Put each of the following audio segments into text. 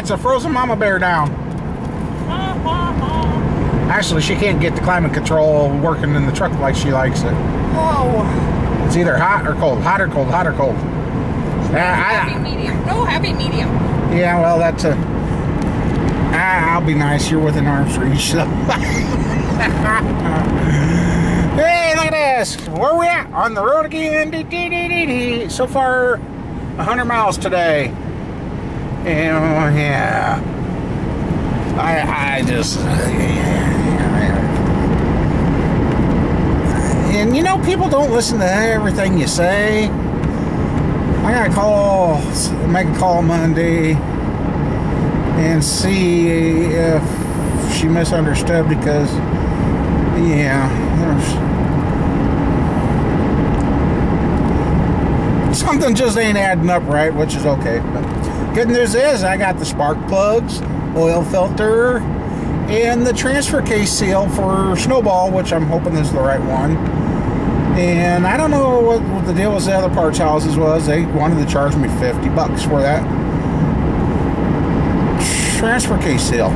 it's a frozen mama bear down. Actually, she can't get the climate control working in the truck like she likes it. Whoa. It's either hot or cold. Hot or cold, hot or cold. Happy medium. No, happy medium. Yeah, well, that's a... I'll be nice. You're within arm's reach. So. Hey, look at this. Where we at? On the road again. So far, 100 miles today. And, yeah. I just... And, you know, people don't listen to everything you say. I gotta make a call Monday and see if she misunderstood because, yeah, something just ain't adding up right, which is okay. But good news is I got the spark plugs, oil filter, and the transfer case seal for Snowball, which I'm hoping is the right one. And I don't know what the deal with the other parts houses was. They wanted to charge me $50 for that transfer case seal.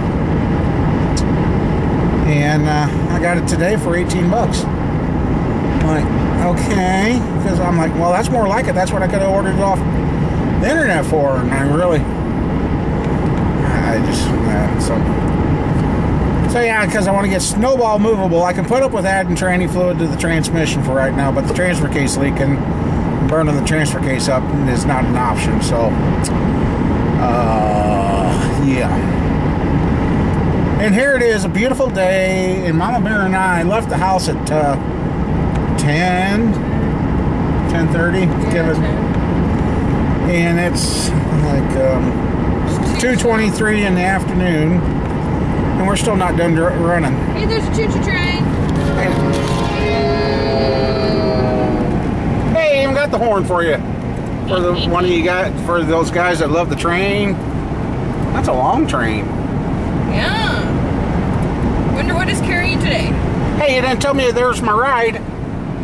And I got it today for $18. I'm like, okay. Because I'm like, well, that's more like it. That's what I could have ordered it off the internet for. And So yeah, because I want to get Snowball movable. I can put up with adding tranny fluid to the transmission for right now, but the transfer case leaking, burning the transfer case up is not an option. So, yeah. And here it is, a beautiful day, and Mama Bear and I left the house at 10:30. Yeah, and it's like 2:23 in the afternoon. And we're still not done running. Hey, there's a choo-choo train. Hey, even got the horn for you. For the one of you guys, for those guys that love the train. That's a long train. Yeah. Wonder what is carrying today. Hey, you didn't tell me there's my ride.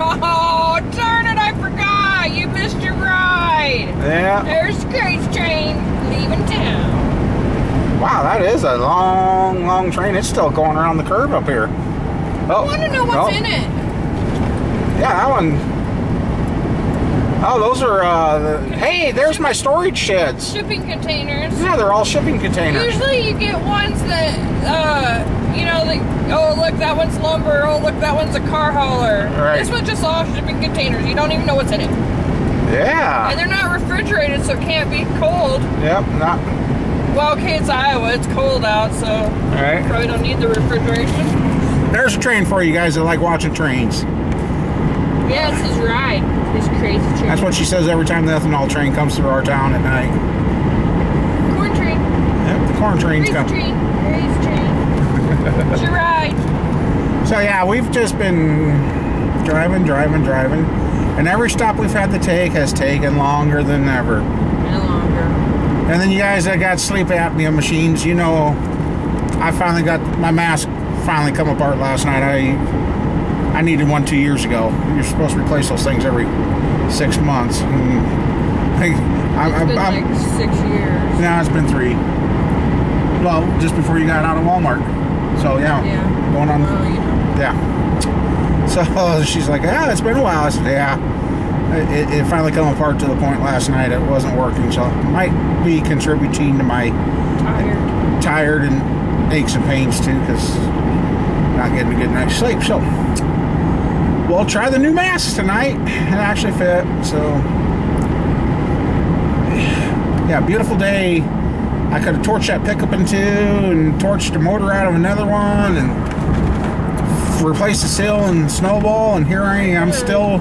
Oh, darn it! I forgot. You missed your ride. Yeah. There's Grace train leaving town. Wow, that is a long, long train. It's still going around the curve up here. Oh, I want to know what's in it. Yeah, that one. Oh, those are, hey, there's my storage sheds. Shipping containers. Yeah, they're all shipping containers. Usually you get ones that, you know, oh, look, that one's lumber. Oh, look, that one's a car hauler. Right. This one's just all shipping containers. You don't even know what's in it. Yeah. And they're not refrigerated, so it can't be cold. Yep, not... Well, okay, it's Iowa. It's cold out, so right. Probably don't need the refrigeration. There's a train for you guys that like watching trains. Yeah, it's his ride. His crazy train. That's what she says every time the ethanol train comes through our town at night. Corn train. Yep, the corn train's coming. Crazy train. It's your ride. So yeah, we've just been driving. And every stop we've had to take has taken longer than ever. And longer. And then you guys that got sleep apnea machines, you know, I finally got my mask finally come apart last night. I needed one 2 years ago. You're supposed to replace those things every 6 months. And It's been like 6 years. No, it's been 3. Well, just before you got out of Walmart. So yeah. Going on. Well, you know. Yeah. So she's like, yeah, it's been a while. I said, yeah. It finally come apart to the point last night it wasn't working, so it might be contributing to my tired and aches and pains too, because not getting a good night's sleep. So we'll try the new mask tonight. It actually fit. So yeah, beautiful day. I could have torched that pickup in two and torched the motor out of another one and replaced the seal and Snowball, and here I am still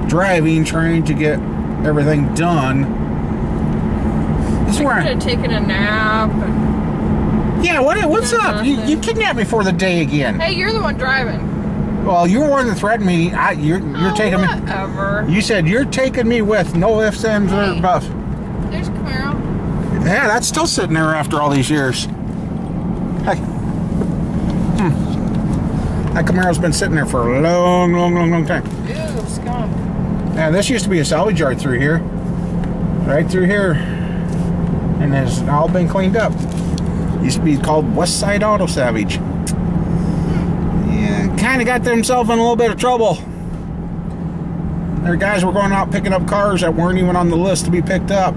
driving, trying to get everything done. This is where I could have taken a nap. Yeah, what's up? You kidnapped me for the day again. Hey, you're the one driving. Well, you were the one that threatened me. You're taking me. Whatever. You said you're taking me with no ifs, ands, or buts. There's Camaro. Yeah, that's still sitting there after all these years. Hey. That Camaro's been sitting there for a long time. Ew, skunk. Yeah, this used to be a salvage yard through here. Right through here. and it's all been cleaned up. Used to be called West Side Auto Savage. Yeah, kind of got themselves in a little bit of trouble. Their guys were going out picking up cars that weren't even on the list to be picked up.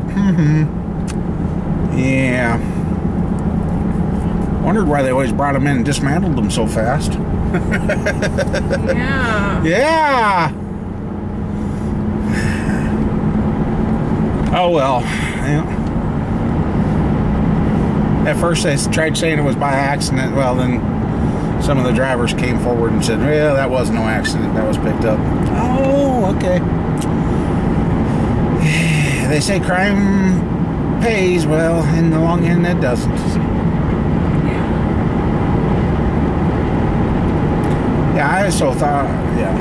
Yeah. Wondered why they always brought them in and dismantled them so fast. Yeah. Yeah. Oh well. Yeah. At first they tried saying it was by accident. Well, then some of the drivers came forward and said, well, that was no accident. That was picked up. Oh, okay. They say crime pays. Well, in the long end, it doesn't. Yeah, I also thought, yeah.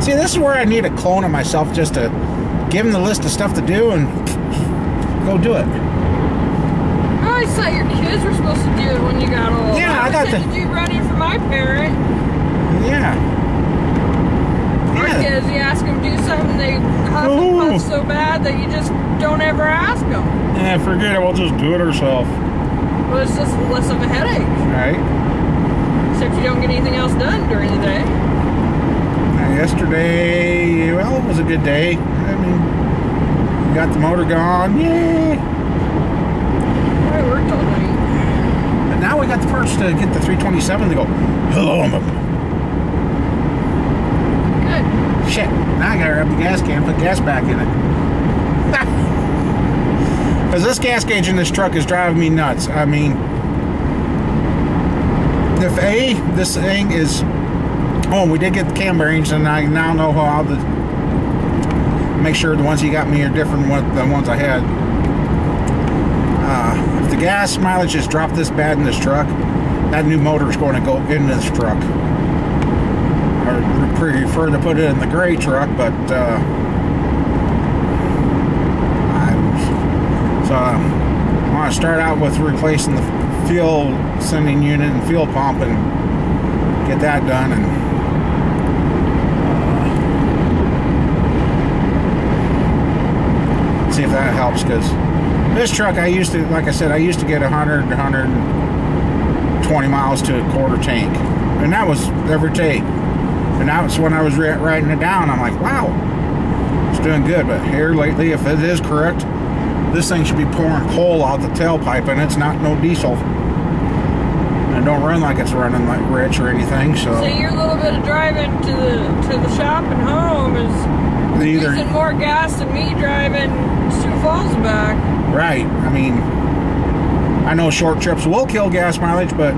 See, this is where I need a clone of myself just to give him the list of stuff to do and go do it. I thought your kids were supposed to do it when you got old. Yeah, I got to do running for my parent. Yeah. Our kids, you ask them to do something, they huff and puff so bad that you just don't ever ask them. Yeah, forget it. We'll just do it ourselves. Well, it's just less of a headache. Right. Except you don't get anything else done during the day. Yesterday, well, it was a good day. I mean, we got the motor gone. Yay! I worked all night. But now we got the parts to get the 327 to go, hello, Good. shit. Now I gotta grab the gas can, put gas back in it. Because this gas gauge in this truck is driving me nuts. I mean, if this thing is, oh, we did get the cam bearings, and I now know how to make sure the ones he got me are different than the ones I had. If the gas mileage has dropped this bad in this truck, that new motor is going to go in this truck. I would prefer to put it in the gray truck, but I want to start out with replacing the fuel sending unit and fuel pump and get that done, and see if that helps. Because this truck, I used to, like I said, I used to get 100 to 120 miles to a quarter tank, and that was every day. And that's when I was writing it down. I'm like, wow, it's doing good. But here lately, if it is correct, this thing should be pouring coal out the tailpipe, and it's not no diesel. And it don't run like it's running like rich or anything. So your little bit of driving to the shop and home is using more gas than me driving Sioux Falls and back. Right. I mean, I know short trips will kill gas mileage, but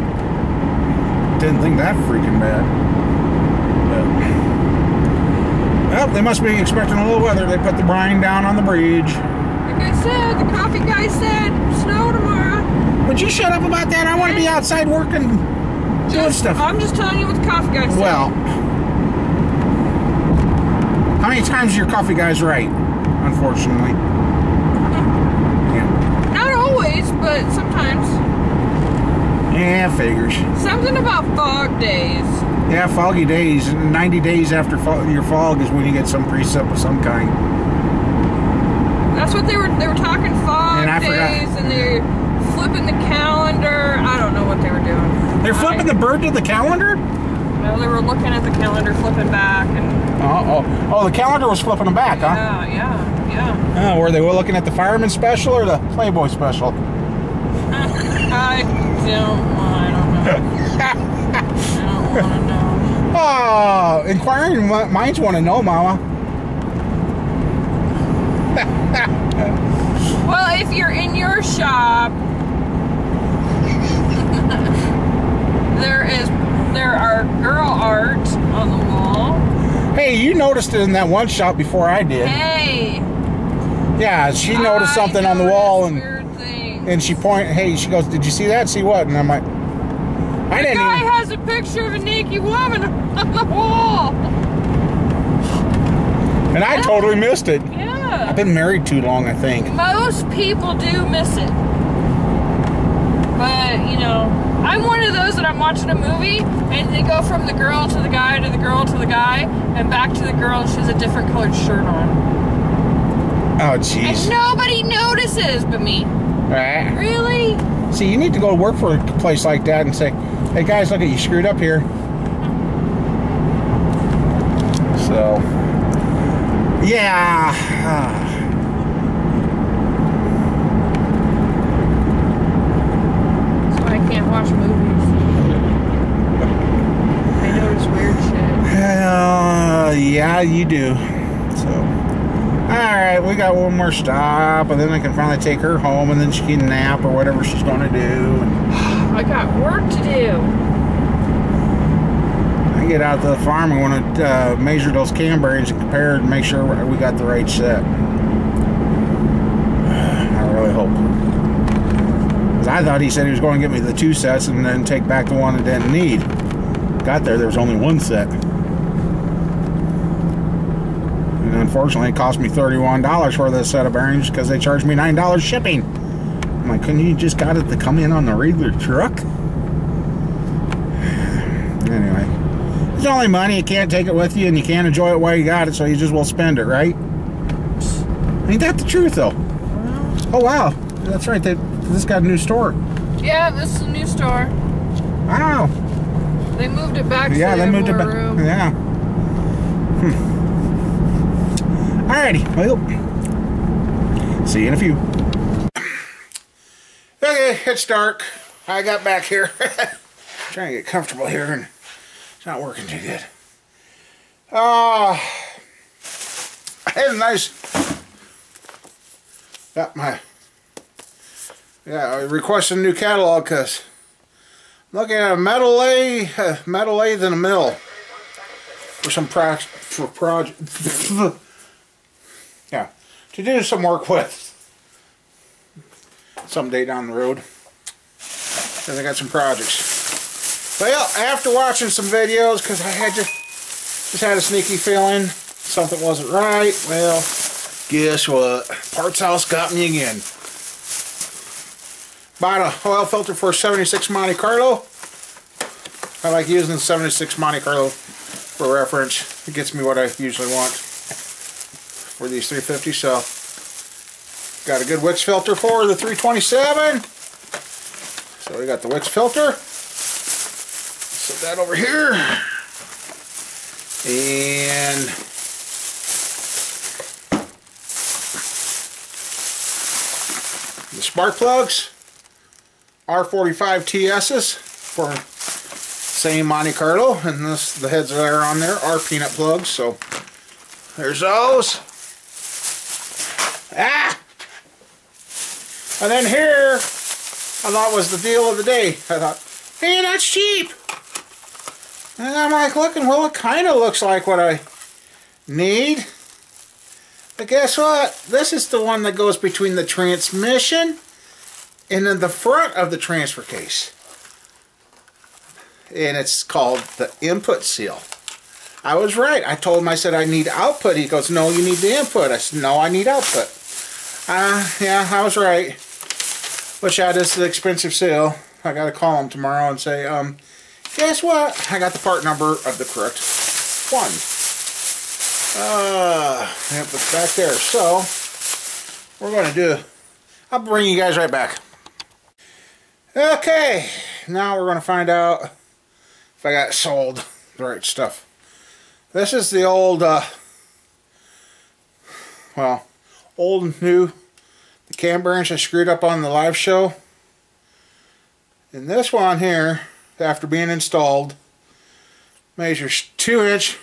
didn't think that freaking bad. But, well, they must be expecting a little weather. They put the brine down on the bridge. Like I said, the coffee guy said snow tomorrow. Would you shut up about that? I want to be outside working, doing stuff. I'm just telling you what the coffee guy said. Well, how many times are your coffee guys right? Unfortunately. Yeah. Not always, but sometimes. Yeah, figures. Something about fog days. Yeah, foggy days. 90 days after your fog is when you get some precip of some kind. That's what they were talking fog days, and they're flipping the calendar. I don't know what they were doing. They're flipping the bird to the calendar? No, they were looking at the calendar, flipping back, and. Oh, the calendar was flipping them back, huh? Yeah. Oh, were they looking at the fireman special or the Playboy special? I don't know. I don't want to know. Oh, inquiring minds want to know, Mama. Well, if you're in your shop, there are girl art on the wall. Hey, you noticed it in that one shop before I did. Hey. Yeah, she noticed something on the wall, and weird things. and she pointed. Hey, she goes, "Did you see that? See what?" And I'm like, "I didn't." The guy has a picture of a naked woman on the wall. And I totally missed it. Yeah. I've been married too long, I think. Most people do miss it. But, you know, I'm one of those that I'm watching a movie and they go from the girl to the guy to the girl to the guy and back to the girl and she has a different colored shirt on. Oh, jeez. And nobody notices but me. Right. Really? See, you need to go to work for a place like that and say, hey guys, look at you screwed up here. So, yeah. So I can't watch movies. I notice weird shit. Yeah, you do. So, alright, we got one more stop, and then I can finally take her home, and then she can nap or whatever she's going to do. And I got work to do. I get out to the farm and want to measure those cam bearings and compare and make sure we got the right set. I really hope. Because I thought he said he was going to get me the 2 sets and then take back the one I didn't need. Got there was only 1 set. And unfortunately, it cost me $31 for this set of bearings because they charged me $9 shipping. I'm like, couldn't you just got it to come in on the regular truck? Anyway. It's only money, you can't take it with you and you can't enjoy it while you got it, so you just will spend it, right? Ain't that the truth, though? Oh, wow. That's right, this got a new store. Yeah, this is a new store. Wow. They moved it back Yeah, so they moved it back. room. Yeah. Alrighty, well, see you in a few. Okay, it's dark. I got back here. Trying to get comfortable here and it's not working too good. I had a nice, I requested a new catalog because I'm looking at a metal lathe and a mill for some project, yeah, to do some work with someday down the road. Because I got some projects. Well, after watching some videos, because I had just had a sneaky feeling something wasn't right. Well, guess what? Parts House got me again. Bought a oil filter for 76 Monte Carlo. I like using 76 Monte Carlo for reference. It gets me what I usually want for these 350. So, got a good Wicks filter for the 327. So we got the Wicks filter. Set that over here. And the spark plugs. R45 TS's for same Monte Carlo. And the heads that are on there are peanut plugs. So there's those. Ah! And then here, I thought was the deal of the day. I thought, hey, that's cheap. And I'm like looking, well, it kind of looks like what I need. But guess what? This is the one that goes between the transmission and then the front of the transfer case. And it's called the input seal. I was right. I told him, I said, I need output. He goes, no, you need the input. I said, no, I need output. Yeah, I was right. Which that is the expensive seal. I gotta call him tomorrow and say, guess what? I got the part number of the correct one. Yep, it's back there. So, we're gonna do, I'll bring you guys right back. Okay, now we're gonna find out if I got sold the right stuff. This is the old, well, old and new. The cam bearings I screwed up on the live show. And this one here, after being installed, measures 2-inch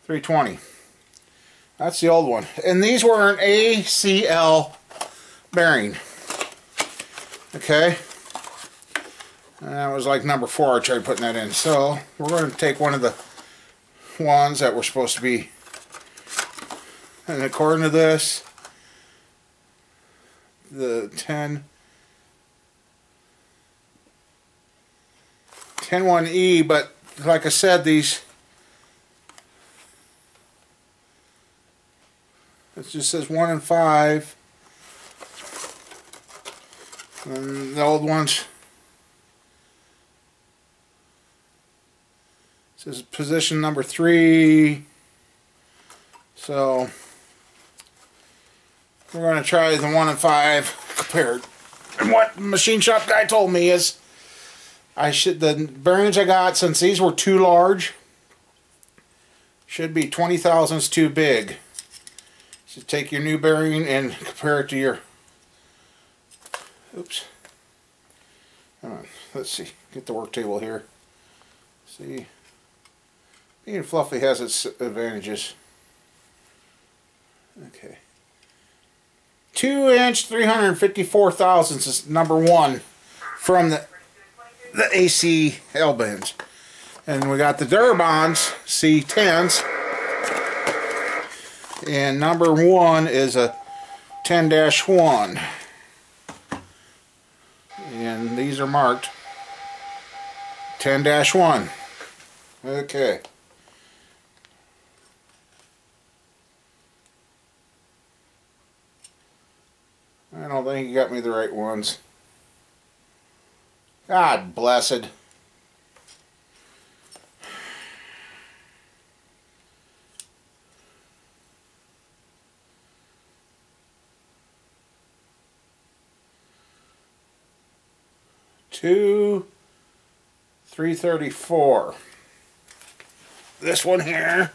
320. That's the old one. And these were an ACL bearing. Okay. And that was like number 4. I tried putting that in. So we're going to take one of the ones that were supposed to be, and according to this, the 101E, but like I said, these, it just says 1 and 5, and the old ones says position number 3. So we're going to try the 1 and 5 compared. And what the machine shop guy told me is the bearings I got, since these were too large, should be 20 thousandths too big. So take your new bearing and compare it to your, oops, come on, let's see, get the work table here. See, being fluffy has its advantages. Okay. 2-inch 354 thousandths is number 1 from the AC L-bends. And we got the Durbons C10s. And number 1 is a 10-1. And these are marked 10-1. Okay. I don't think you got me the right ones. God blessed. Two 334. This one here.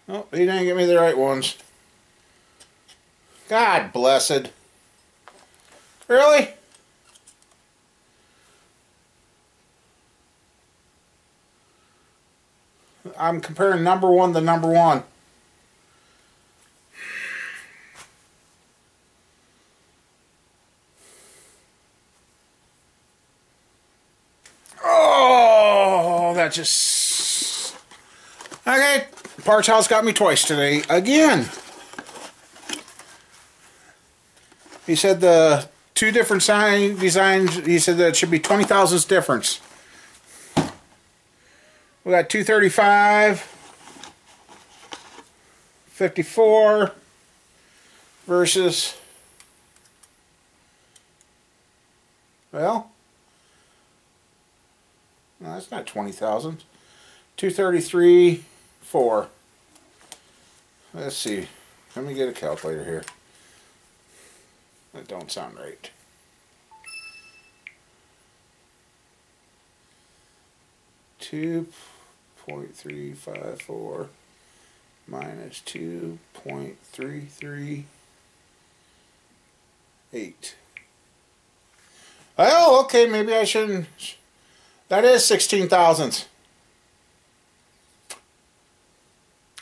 Oh, he didn't give me the right ones. God blessed. Really? I'm comparing number 1 to number 1. Oh, that just... Okay, Parts House got me twice today. Again. He said the 2 different sign designs, he said that it should be 20 thousandths difference. We got 235, 54 versus, well, no, that's not 20 thousandths. 233, 4. Let's see. Let me get a calculator here. That don't sound right. $2.354 minus 2.338. Well, okay, maybe I shouldn't. That is 16 thousandths.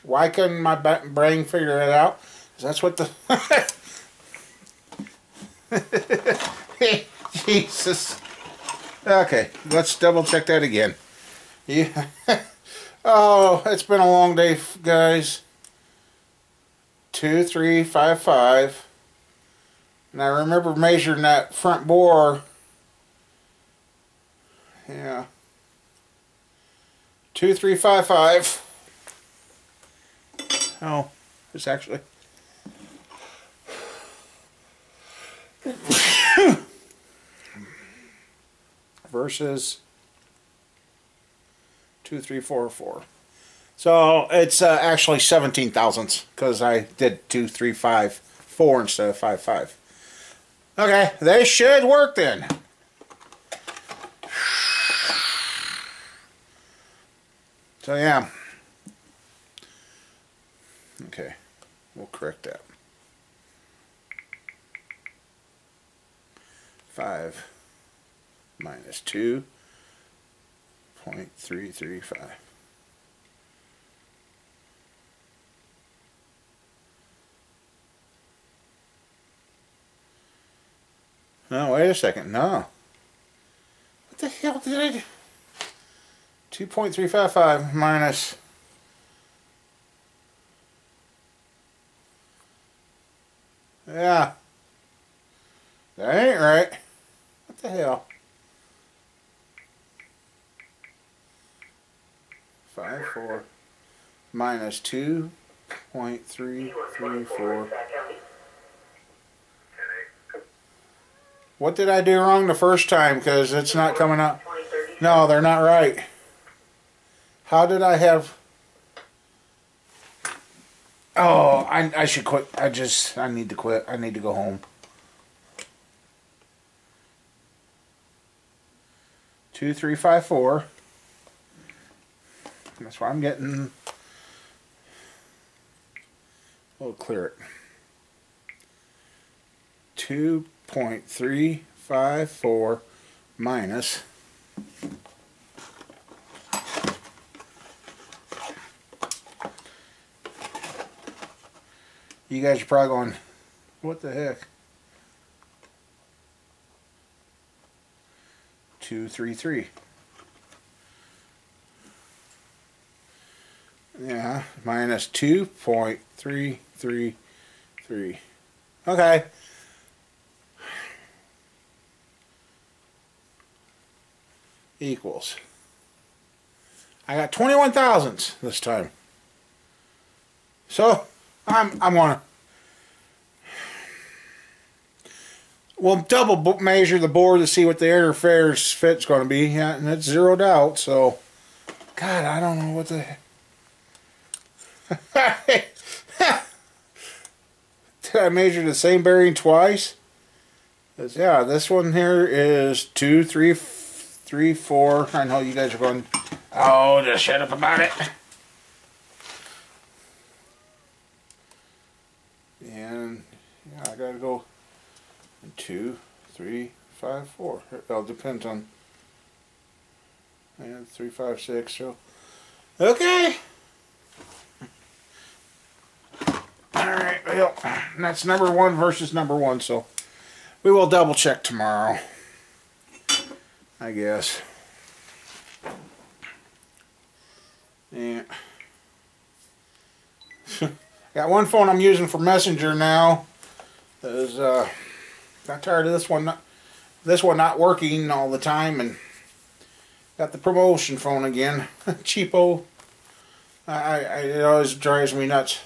Why couldn't my brain figure it out? 'Cause that's what the... Jesus. Okay, let's double check that again. Yeah. Oh, it's been a long day, guys. 2355. And I remember measuring that front bore. Yeah. 2355. Oh, it's actually... versus 2344. So it's actually 17 thousandths because I did 2354 instead of 55. Okay, they should work then. So yeah. Okay, we'll correct that. 5 minus 2.335. No, wait a second. No. What the hell did I do? 2.355 minus... Yeah. That ain't right. What the hell? 54 minus 2.334. What did I do wrong the first time? Because it's not coming up. No, they're not right. How did I have... Oh, I should quit. I need to quit. I need to go home. 2354. That's why I'm getting. We'll clear it. 2.354 minus. You guys are probably going, what the heck? 233. Yeah, minus 2.333. Okay. Equals. I got 21 thousandths this time. So I'm gonna. We'll double measure the bore to see what the interference fit's going to be. Yeah, and it's zeroed out. So, God, I don't know what the. Did I measure the same bearing twice? Yeah, this one here is 2, 3, 3, 4. I know you guys are going, oh, just shut up about it. And yeah, I gotta go 2, 3, 5, 4. It all depends on. And 3, 5, 6. So okay. Alright, well, that's number 1 versus number 1, so we will double check tomorrow, I guess. Yeah. Got one phone I'm using for Messenger now. Got tired of this one not working all the time, and got the promotion phone again. Cheapo. It always drives me nuts.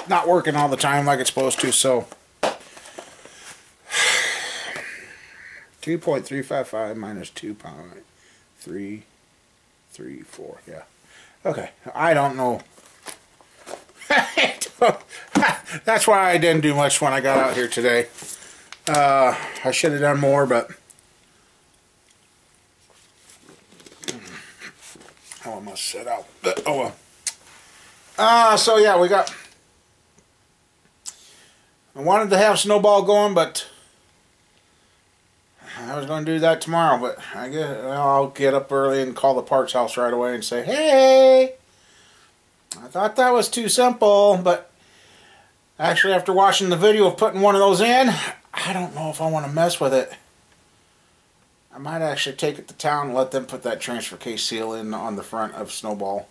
Not working all the time like it's supposed to, so 2.355 minus 2.334. Yeah. Okay. I don't know. That's why I didn't do much when I got out here today. I should have done more, but I must set out. Oh well. So yeah, we got. I wanted to have Snowball going, but I was going to do that tomorrow. But I guess I'll get up early and call the parts house right away and say, "Hey, I thought that was too simple." But actually, after watching the video of putting one of those in, I don't know if I want to mess with it. I might actually take it to town and let them put that transfer case seal in on the front of Snowball,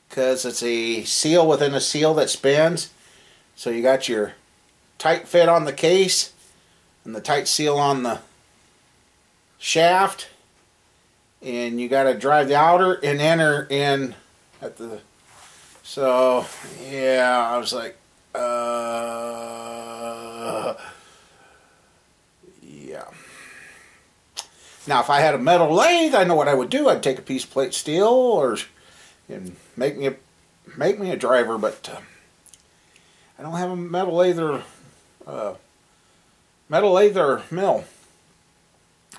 because it's a seal within a seal that spins. So you got your tight fit on the case and the tight seal on the shaft, and you got to drive the outer and inner in at the. So yeah, I was like, yeah. Now if I had a metal lathe, I know what I would do. I'd take a piece of plate steel and make me a driver, but. I don't have a metal lathe or mill.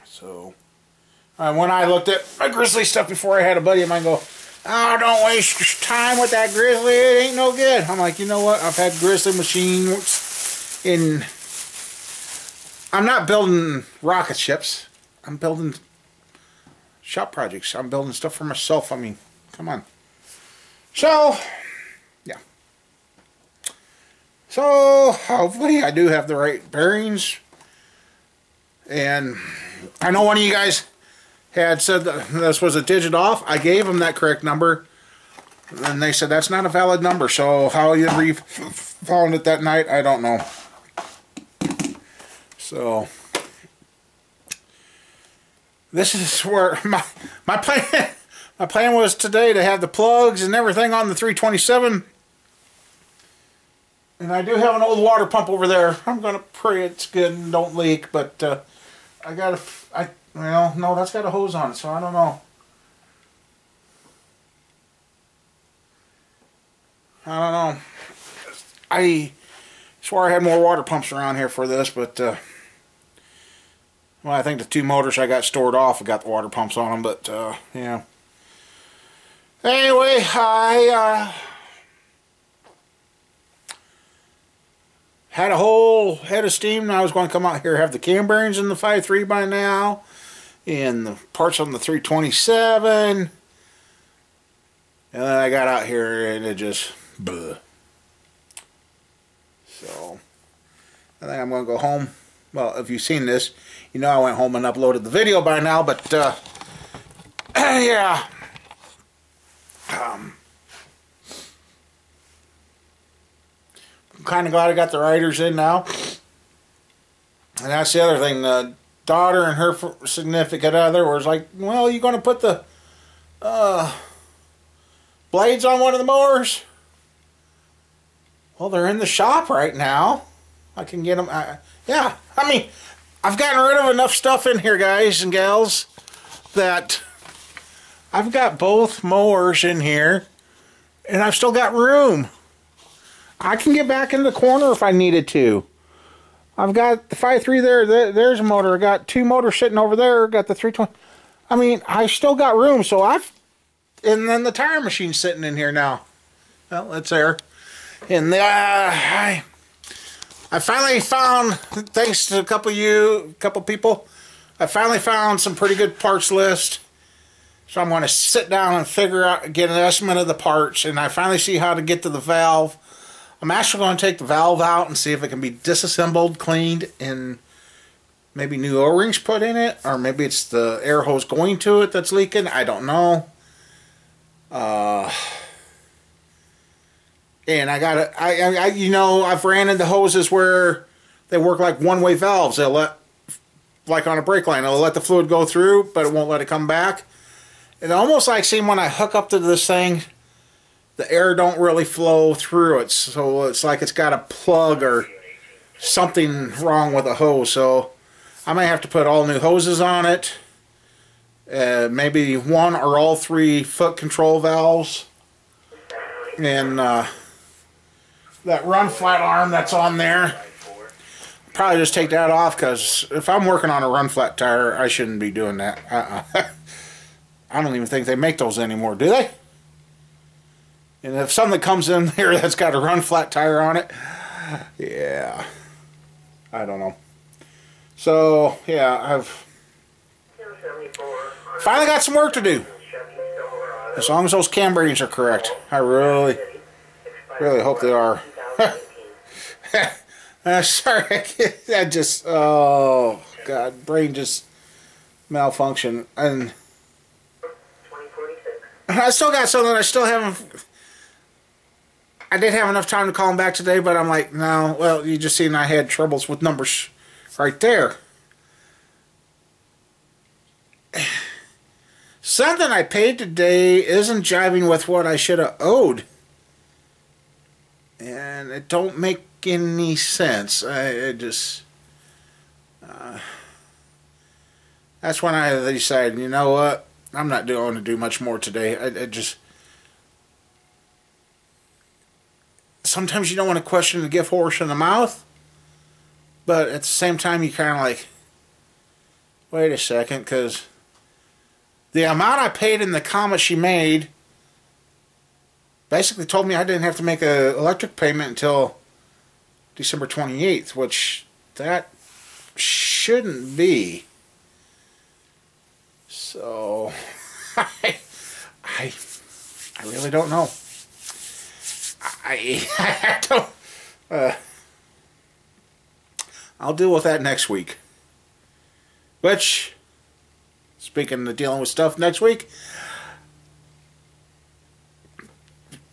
So, when I looked at my Grizzly stuff before, I had a buddy of mine go, "Oh, don't waste your time with that Grizzly. It ain't no good." I'm like, you know what? I've had Grizzly machines in. I'm not building rocket ships. I'm building shop projects. I'm building stuff for myself. I mean, come on. So. So, hopefully I do have the right bearings. And I know one of you guys had said that this was a digit off. I gave them that correct number. And they said that's not a valid number. So, how you found it that night, I don't know. So, this is where my plan was today to have the plugs and everything on the 327. And I do have an old water pump over there. I'm gonna pray it's good and don't leak, but well, no, that's got a hose on it, so I don't know. I don't know. I swore I had more water pumps around here for this, but well, I think the 2 motors I got stored off have got the water pumps on them, but yeah. Anyway, I had a whole head of steam, and I was going to come out here, have the cam bearings in the 5.3 by now, and the parts on the 327, and then I got out here and it just bleh. So I think I'm going to go home. Well, if you've seen this, you know I went home and uploaded the video by now, but yeah. I'm kind of glad I got the riders in now. And that's the other thing. The daughter and her significant other was like, well, you going to put the blades on one of the mowers? Well, they're in the shop right now. I can get them. Yeah, I mean, I've gotten rid of enough stuff in here, guys and gals, that I've got both mowers in here, and I've still got room. I can get back in the corner if I needed to. I've got the 5.3 there. There's a motor. I got 2 motors sitting over there. Got the 320. I mean, I still got room, so and then the tire machine's sitting in here now. Well, it's there. And I finally found, thanks to a couple people, I finally found some pretty good parts list. So I'm going to sit down and figure out, get an estimate of the parts, and I finally see how to get to the valve. I'm actually going to take the valve out and see if it can be disassembled, cleaned, and maybe new O-rings put in it, or maybe it's the air hose going to it that's leaking. I don't know. And I got you know, I've ran into hoses where they work like one-way valves. They'll let, like on a brake line, they'll let the fluid go through, but it won't let it come back. It almost like, see, when I hook up to this thing, the air don't really flow through it, so it's like it's got a plug or something wrong with the hose. So I may have to put all new hoses on it, maybe 1 or all 3 foot control valves, and that run flat arm that's on there, probably just take that off, because if I'm working on a run flat tire, I shouldn't be doing that. I don't even think they make those anymore, do they? And if something comes in here that's got a run flat tire on it, yeah, I don't know. So yeah, I've finally got some work to do. As long as those cam bearings are correct, I really hope they are. Sorry, I just, oh God, brain just malfunction. And I still got something I still haven't. I did have enough time to call him back today, but I'm like, no, well, you just seen I had troubles with numbers right there. Something I paid today isn't jiving with what I should have owed. And it don't make any sense. I just... that's when I decided, you know what? I'm not going to do much more today. I just... Sometimes you don't want to question the gift horse in the mouth, but at the same time you kind of like, wait a second, because the amount I paid in the comment she made basically told me I didn't have to make an electric payment until December 28th, which that shouldn't be. So I really don't know. I don't. I'll deal with that next week. Which, speaking of dealing with stuff next week,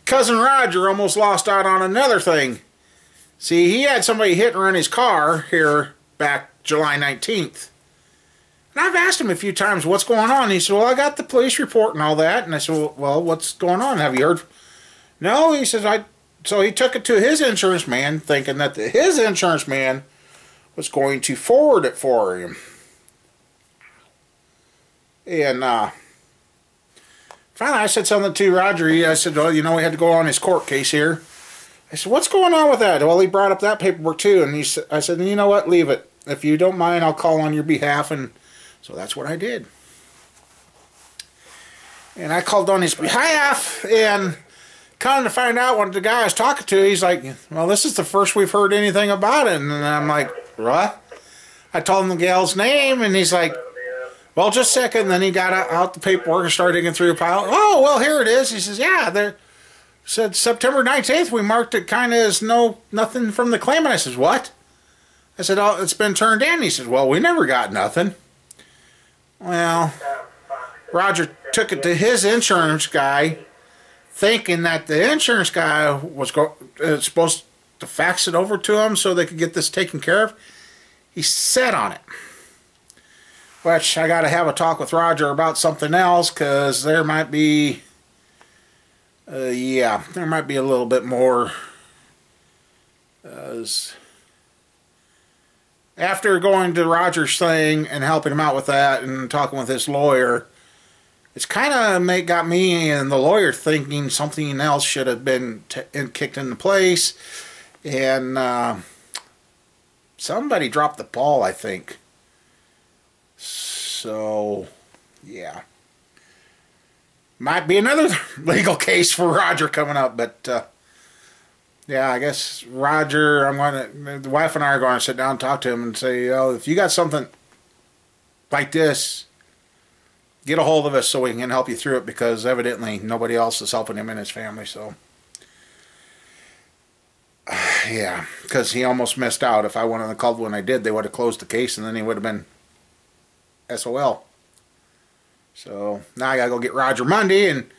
Cousin Roger almost lost out on another thing. See, he had somebody hit and run his car here back July 19th. And I've asked him a few times, what's going on? He said, well, I got the police report and all that. And I said, well, what's going on? Have you heard? No, he says, so he took it to his insurance man, thinking that his insurance man was going to forward it for him. And finally I said something to Roger. I said, well, you know, we had to go on his court case here. I said, what's going on with that? Well, he brought up that paperwork too. And I said, you know what, leave it. If you don't mind, I'll call on your behalf. And so that's what I did. And I called on his behalf, and come to find out, when the guy I was talking to, he's like, well, this is the first we've heard anything about it. And I'm like, what? I told him the gal's name, and he's like, well, just a second. And then he got out the paperwork and started digging through the pile. Oh, well, here it is. He says, yeah, there said September 19th, we marked it kind of as nothing from the claimant. I says, what? I said, oh, it's been turned in. He says, well, we never got nothing. Well, Roger took it to his insurance guy, thinking that the insurance guy was supposed to fax it over to him so they could get this taken care of. He sat on it. Which I got to have a talk with Roger about something else, because there might be, yeah, there might be a little bit more. After going to Roger's thing and helping him out with that and talking with his lawyer, it's kind of got me and the lawyer thinking something else should have been kicked into place. And somebody dropped the ball, I think. So, yeah. Might be another legal case for Roger coming up, but yeah, I guess Roger, the wife and I are going to sit down and talk to him and say, oh, if you got something like this, get a hold of us so we can help you through it, because evidently nobody else is helping him and his family. So, yeah, because he almost missed out. If I wouldn't have called when I did, they would have closed the case, and then he would have been SOL. So now I gotta go get Roger Monday and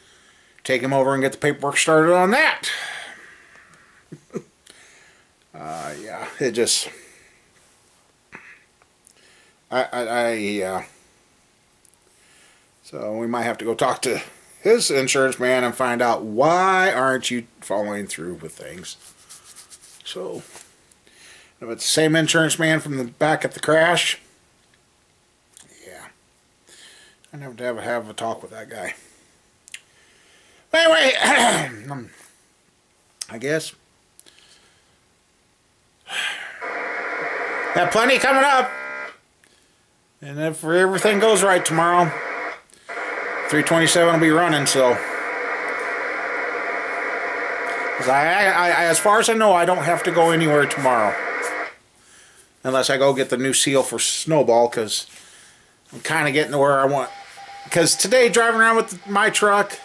take him over and get the paperwork started on that. Yeah, it just so we might have to go talk to his insurance man and find out, why aren't you following through with things. So if it's the same insurance man from the back at the crash, I never have a talk with that guy. But anyway, I guess got plenty coming up, and if everything goes right tomorrow, 327 will be running. So, as far as I know, I don't have to go anywhere tomorrow, unless I go get the new seal for Snowball, because I'm kind of getting to where I want. Because today, driving around with my truck,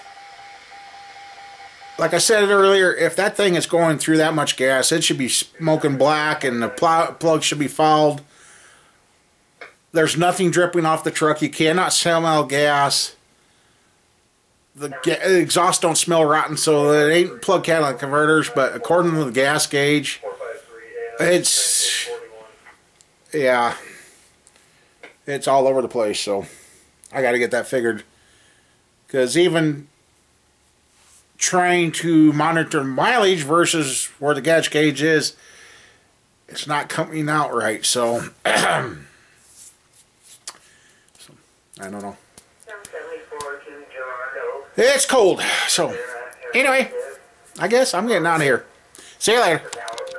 like I said earlier, if that thing is going through that much gas, it should be smoking black, and the plug should be fouled. There's nothing dripping off the truck. You cannot smell gas. The exhaust don't smell rotten, so it ain't plug catalytic converters, but according to the gas gauge, it's, yeah, it's all over the place. So I got to get that figured, because even trying to monitor mileage versus where the gas gauge is, it's not coming out right. So, I don't know. It's cold. So anyway, I guess I'm getting out of here. See you later.